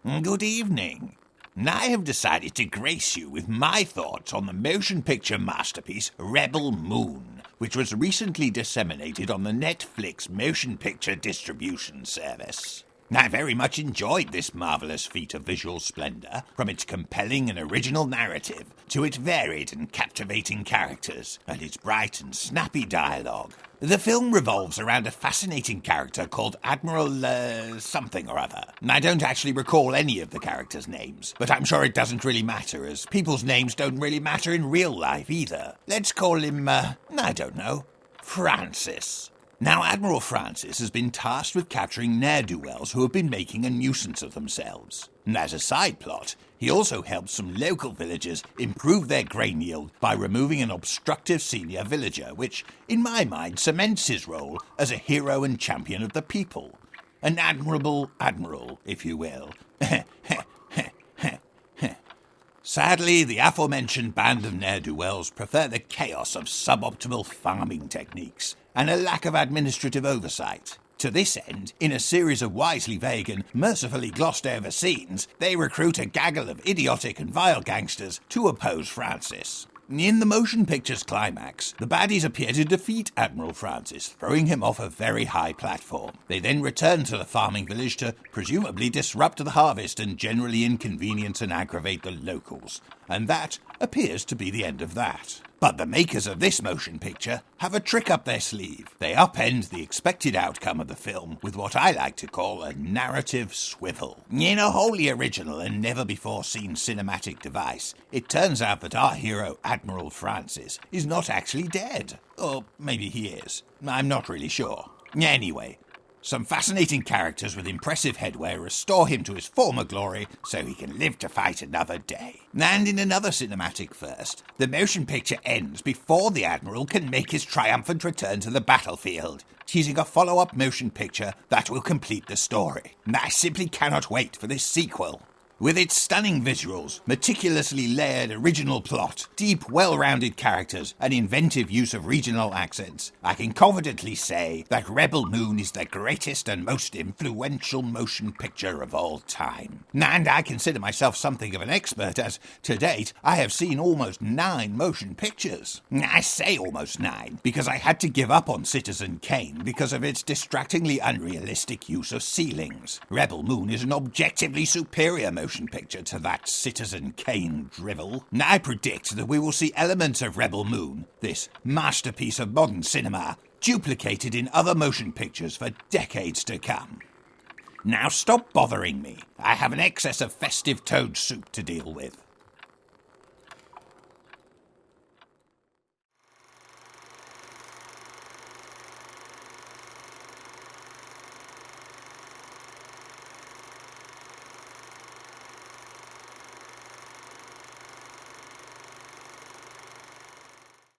Good evening. I have decided to grace you with my thoughts on the motion picture masterpiece Rebel Moon, which was recently disseminated on the Netflix motion picture distribution service. I very much enjoyed this marvelous feat of visual splendor, from its compelling and original narrative to its varied and captivating characters and its bright and snappy dialogue. The film revolves around a fascinating character called Admiral something or other. I don't actually recall any of the characters' names, but I'm sure it doesn't really matter, as people's names don't really matter in real life either. Let's call him, I don't know, Francis. Now, Admiral Francis has been tasked with capturing ne'er-do-wells who have been making a nuisance of themselves. And as a side plot, he also helps some local villagers improve their grain yield by removing an obstructive senior villager, which, in my mind, cements his role as a hero and champion of the people. An admirable admiral, if you will. Sadly, the aforementioned band of ne'er-do-wells prefer the chaos of suboptimal farming techniques and a lack of administrative oversight. To this end, in a series of wisely vague and mercifully glossed over scenes, they recruit a gaggle of idiotic and vile gangsters to oppose Francis. In the motion picture's climax, the baddies appear to defeat Admiral Francis, throwing him off a very high platform. They then return to the farming village to presumably disrupt the harvest and generally inconvenience and aggravate the locals. And that appears to be the end of that. But the makers of this motion picture have a trick up their sleeve. They upend the expected outcome of the film with what I like to call a narrative swivel. In a wholly original and never-before-seen cinematic device, it turns out that our hero, Admiral Francis, is not actually dead. Or maybe he is. I'm not really sure. Anyway, some fascinating characters with impressive headwear restore him to his former glory so he can live to fight another day. And in another cinematic first, the motion picture ends before the Admiral can make his triumphant return to the battlefield, teasing a follow-up motion picture that will complete the story. I simply cannot wait for this sequel. With its stunning visuals, meticulously layered original plot, deep, well-rounded characters, and inventive use of regional accents, I can confidently say that Rebel Moon is the greatest and most influential motion picture of all time. And I consider myself something of an expert, as, to date, I have seen almost 9 motion pictures. I say almost 9, because I had to give up on Citizen Kane because of its distractingly unrealistic use of ceilings. Rebel Moon is an objectively superior motion picture to that Citizen Kane drivel. I predict that we will see elements of Rebel Moon, this masterpiece of modern cinema, duplicated in other motion pictures for decades to come. Now stop bothering me. I have an excess of festive toad soup to deal with.